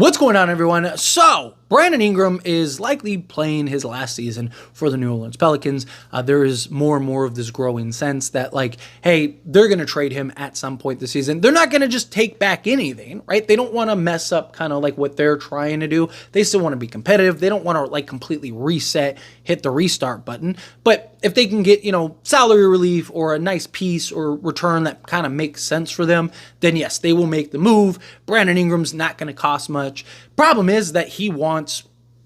What's going on, everyone? So, Brandon Ingram is likely playing his last season for the New Orleans Pelicans. There is more and more of this growing sense that, hey, they're going to trade him at some point this season. They're not going to just take back anything, right? They don't want to mess up kind of like what they're trying to do. They still want to be competitive. They don't want to completely reset, hit the restart button. But if they can get, salary relief or a nice piece or return that kind of makes sense for them, then yes, they will make the move. Brandon Ingram's not going to cost much. Problem is that he wants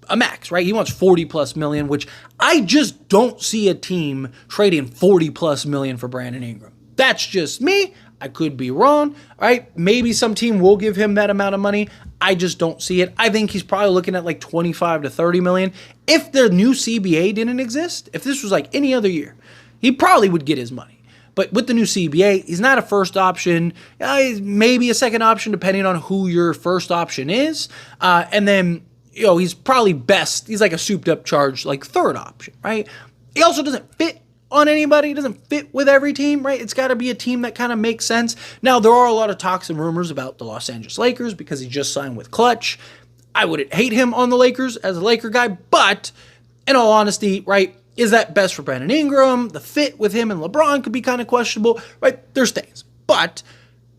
a max, right? He wants 40 plus million, which I just don't see a team trading 40 plus million for Brandon Ingram. That's just me. I could be wrong, right? Maybe some team will give him that amount of money. I just don't see it. I think he's probably looking at 25 to 30 million. If the new CBA didn't exist, if this was any other year, he probably would get his money. But with the new CBA, he's not a first option. He's maybe a second option depending on who your first option is. And then, he's probably best. He's like a souped up charge, third option, right? He also doesn't fit on anybody. He doesn't fit with every team, right? It's got to be a team that kind of makes sense. Now, there are a lot of talks and rumors about the Los Angeles Lakers because he just signed with Clutch. I wouldn't hate him on the Lakers as a Laker guy, but in all honesty, right, is that best for Brandon Ingram? The fit with him and LeBron could be kind of questionable, right? There's things. But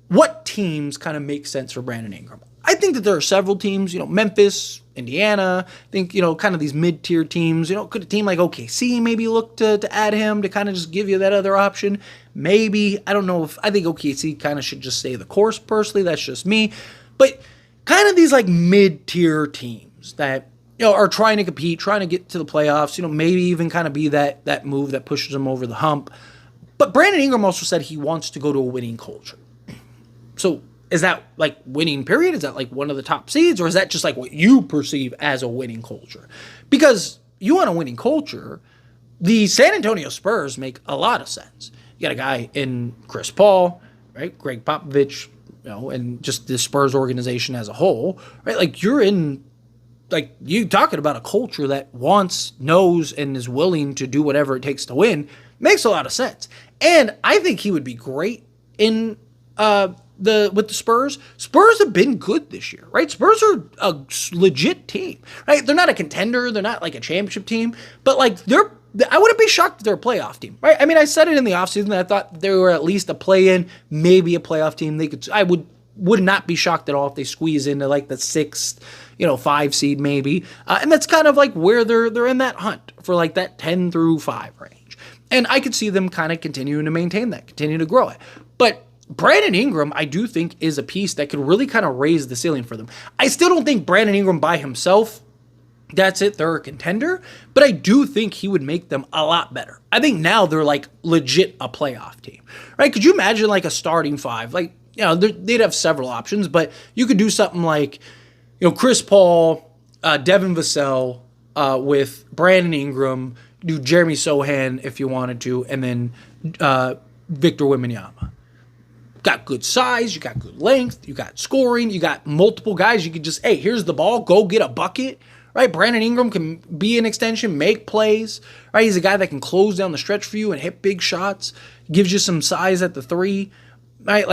what teams kind of make sense for Brandon Ingram? I think that there are several teams, Memphis, Indiana, I think, kind of these mid-tier teams, could a team like OKC maybe look to add him to kind of just give you that other option? Maybe. I don't know I think OKC kind of should just stay the course personally. That's just me. But kind of these mid-tier teams that, are trying to compete, trying to get to the playoffs, maybe even kind of be that move that pushes them over the hump. But Brandon Ingram also said he wants to go to a winning culture. So is that winning period? Is that one of the top seeds? Or is that just what you perceive as a winning culture? Because you want a winning culture, the San Antonio Spurs make a lot of sense. You got a guy in Chris Paul, right? Greg Popovich, and just the Spurs organization as a whole, right? You're in you talking about a culture that wants, knows, and is willing to do whatever it takes to win makes a lot of sense. And I think he would be great in with the Spurs. Spurs have been good this year, right? Spurs are a legit team, right? They're not a contender. They're not a championship team, but I wouldn't be shocked if they're a playoff team, right? I mean, I said it in the offseason that I thought they were at least a play-in, maybe a playoff team. I would not be shocked at all if they squeeze into the sixth, 5 seed maybe. And that's kind of where they're in that hunt for that 10 through 5 range. And I could see them kind of continuing to maintain that, continue to grow it. But Brandon Ingram, I do think, is a piece that could really kind of raise the ceiling for them. I still don't think Brandon Ingram by himself, that's it, they're a contender. But I do think he would make them a lot better. I think now they're legit a playoff team, right? Could you imagine a starting 5? They'd have several options, but you could do something Chris Paul, Devin Vassell, with Brandon Ingram, do Jeremy Sohan if you wanted to, and then Victor Wembanyama. Got good size, you got good length, you got scoring, you got multiple guys. You could just, hey, here's the ball, go get a bucket, right? Brandon Ingram can be an extension, make plays, right? He's a guy that can close down the stretch for you and hit big shots, gives you some size at the 3. Right,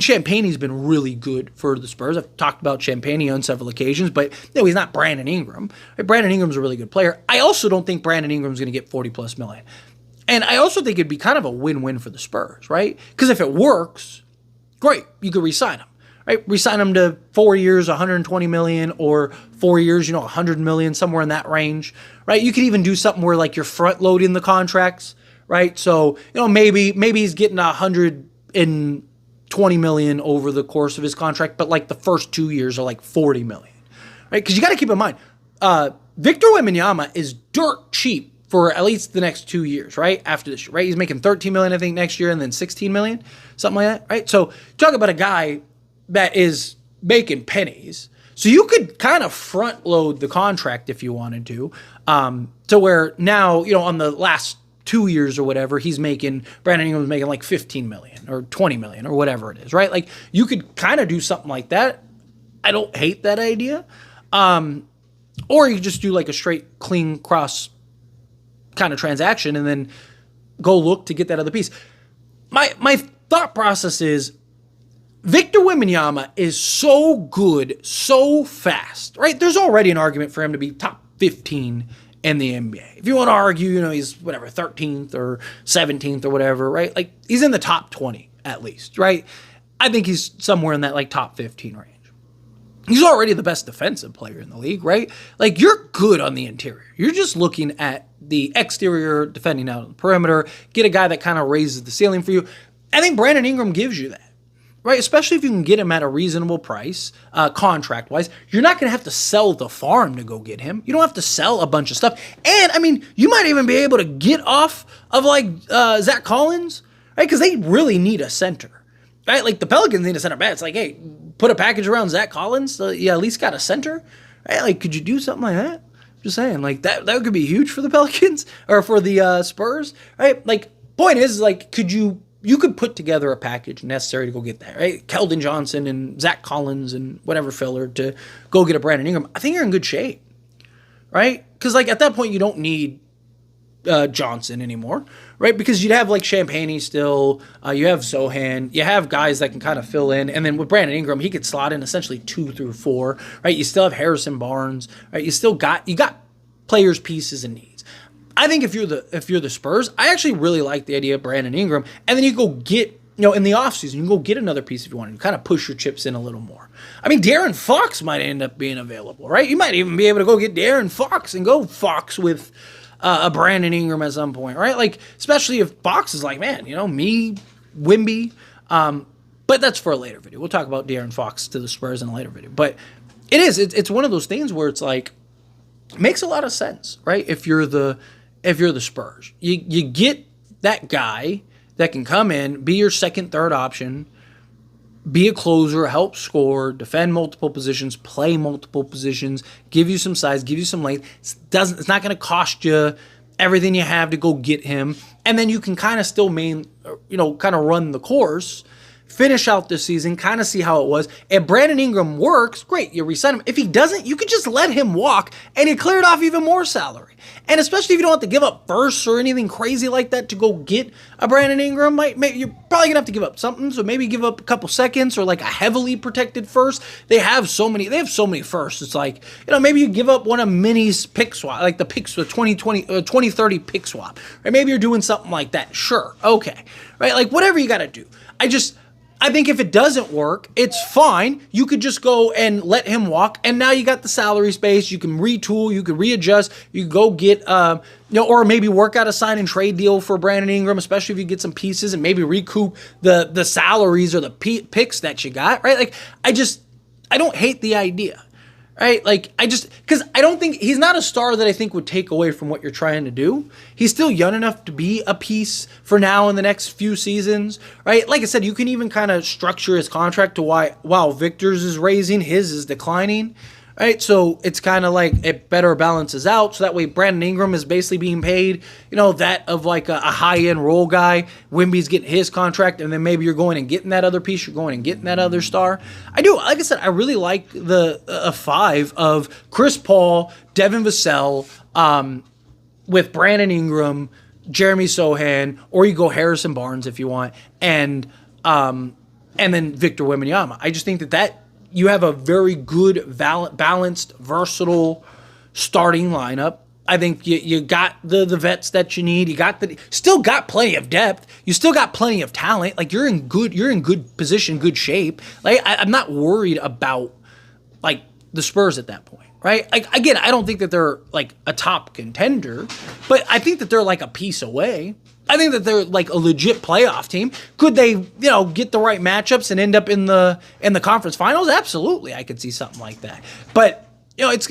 Champagne's been really good for the Spurs. I've talked about Champagne on several occasions, but he's not Brandon Ingram. Right? Brandon Ingram's a really good player. I also don't think Brandon Ingram's going to get 40 plus million. And I also think it'd be kind of a win-win for the Spurs, right? Because if it works, great, you could re-sign him, right? Re-sign him to 4 years, 120 million, or 4 years, 100 million, somewhere in that range, right? You could even do something where you're front-loading the contracts, right? So, maybe he's getting 120 million over the course of his contract, but the first 2 years are 40 million, right? Because you got to keep in mind, Victor Wembanyama is dirt cheap for at least the next 2 years, right? After this year, right? He's making 13 million, I think, next year, and then 16 million, something like that, right? So talk about a guy that is making pennies. So you could kind of front load the contract if you wanted to where now, on the last 2 years or whatever, Brandon Ingram's making 15 million or 20 million or whatever it is, right? You could kind of do something like that. I don't hate that idea. Or you could just do a straight clean cross kind of transaction and then go look to get that other piece. My thought process is Victor Wembanyama is so good, so fast, right? There's already an argument for him to be top 15 in the NBA. If you want to argue, he's 13th or 17th or whatever, right? Like, he's in the top 20 at least, right? I think he's somewhere in that like top 15 range. He's already the best defensive player in the league, right? Like, you're good on the interior. You're just looking at the exterior, defending out on the perimeter, get a guy that kind of raises the ceiling for you. I think Brandon Ingram gives you that. Right, especially if you can get him at a reasonable price, contract-wise. You're not going to have to sell the farm to go get him. You don't have to sell a bunch of stuff. And, I mean, you might even be able to get off of, like, Zach Collins, right? Because they really need a center, right? Like, the Pelicans need a center back. It's like, hey, put a package around Zach Collins, so you at least got a center, right? Like, could you do something like that? Just saying, like, that could be huge for the Pelicans, or for the Spurs, right? Like, point is, like, you could put together a package necessary to go get that, right? Keldon Johnson and Zach Collins and whatever filler to go get a Brandon Ingram. I think you're in good shape, right? Because, like, at that point, you don't need Johnson anymore, right? Because you'd have, like, Champagnie still. You have Zohan. You have guys that can kind of fill in. And then with Brandon Ingram, he could slot in essentially 2 through 4, right? You still have Harrison Barnes, right? You got players, pieces, and needs. I think if you're the Spurs, I actually really like the idea of Brandon Ingram, and then you go get, in the offseason, you can go get another piece if you want to kind of push your chips in a little more. I mean, De'Aaron Fox might end up being available, right? You might even be able to go get De'Aaron Fox and go Fox with a Brandon Ingram at some point, right? Like, especially if Fox is like, man, me, Wemby, but that's for a later video. We'll talk about De'Aaron Fox to the Spurs in a later video. But it's one of those things where it's like, it makes a lot of sense, right? If you're the Spurs, you get that guy that can come in, be your second, third option, be a closer, help score, defend multiple positions, play multiple positions, give you some size, give you some length. It's not going to cost you everything you have to go get him, and then you can kind of still kind of run the course, finish out this season, kind of see how it was. If Brandon Ingram works, great, you resign him. If he doesn't, you could just let him walk, and you cleared off even more salary. And especially if you don't have to give up firsts or anything crazy like that to go get a Brandon Ingram, maybe you're probably going to have to give up something, so maybe give up a couple seconds or like a heavily protected first. They have so many firsts. It's like, maybe you give up one of Minnie's pick swap, like the 2030 pick swap. Or maybe you're doing something like that. Sure, okay. Right? Like, whatever you got to do. I think if it doesn't work, it's fine. You could just go and let him walk, and now you got the salary space. You can retool, you can readjust, you can go get, or maybe work out a sign and trade deal for Brandon Ingram, especially if you get some pieces and maybe recoup the salaries or the picks that you got, right? Like, I don't hate the idea. Right? Like, because I don't think, he's not a star that I think would take away from what you're trying to do. He's still young enough to be a piece for now in the next few seasons, right? Like I said, you can even kind of structure his contract to while Victor's is raising, his is declining, right? So it's kind of like it better balances out. So that way Brandon Ingram is basically being paid, that of like a high-end role guy. Wemby's getting his contract, and then maybe you're going and getting that other piece. You're going and getting that other star. I do. Like I said, I really like the 5 of Chris Paul, Devin Vassell, with Brandon Ingram, Jeremy Sohan, or you go Harrison Barnes if you want, and then Victor Wembanyama. I just think that you have a very good, balanced, versatile starting lineup. I think you got the vets that you need. Still got plenty of depth. You still got plenty of talent. Like, you're in good position, good shape. Like, I'm not worried about like the Spurs at that point, right? Like, again, I don't think that they're like a top contender, but I think that they're like a piece away. I think that they're like a legit playoff team. Could they, get the right matchups and end up in the conference finals? Absolutely, I could see something like that. But it's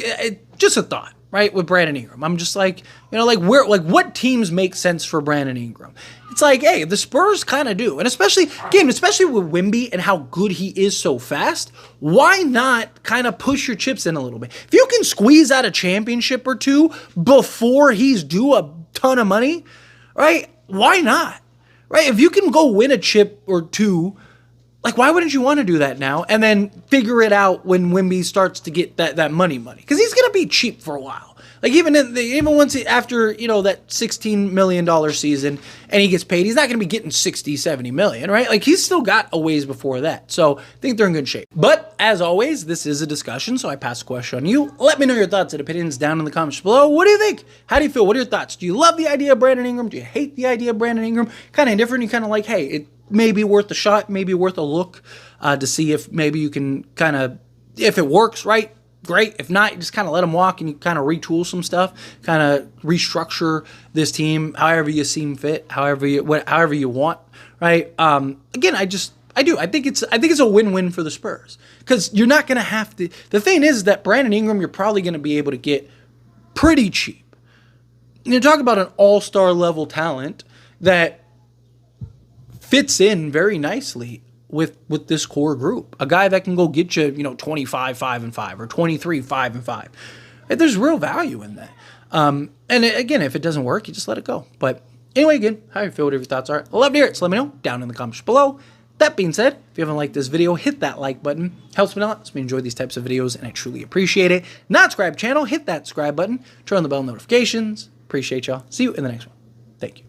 just a thought, right? With Brandon Ingram, I'm just like, what teams make sense for Brandon Ingram? It's like, hey, the Spurs kind of do, and especially with Wemby and how good he is so fast. Why not kind of push your chips in a little bit? If you can squeeze out a championship or two before he's due a ton of money, right? Why not? Right? If you can go win a chip or two, like, why wouldn't you want to do that now and then figure it out when Wemby starts to get that money? Because he's going to be cheap for a while. Like even once after, that $16 million season and he gets paid, he's not going to be getting 60, 70 million, right? Like he's still got a ways before that. So I think they're in good shape. But as always, this is a discussion, so I pass the question on you. Let me know your thoughts and opinions down in the comments below. What do you think? How do you feel? What are your thoughts? Do you love the idea of Brandon Ingram? Do you hate the idea of Brandon Ingram? Kind of indifferent. You kind of like, hey, it may be worth a shot, maybe worth a look to see if maybe you can if it works, right? Great. If not, you just kind of let them walk and you kind of retool some stuff, kind of restructure this team however you seem fit, however you want, right? Again, I think it's a win-win for the Spurs because you're not going to have to. The thing is that Brandon Ingram, you're probably going to be able to get pretty cheap. You talk about an all-star level talent that fits in very nicely with this core group. A guy that can go get you, 25, 5-5 or 23, 5-5. There's real value in that. And again, if it doesn't work, you just let it go. But anyway, again, how you feel, whatever your thoughts are. I'd love to hear it, so let me know down in the comments below. That being said, if you haven't liked this video, hit that like button. Helps me a lot. Helps me enjoy these types of videos, and I truly appreciate it. Not subscribe channel, hit that subscribe button. Turn on the bell notifications. Appreciate y'all. See you in the next one. Thank you.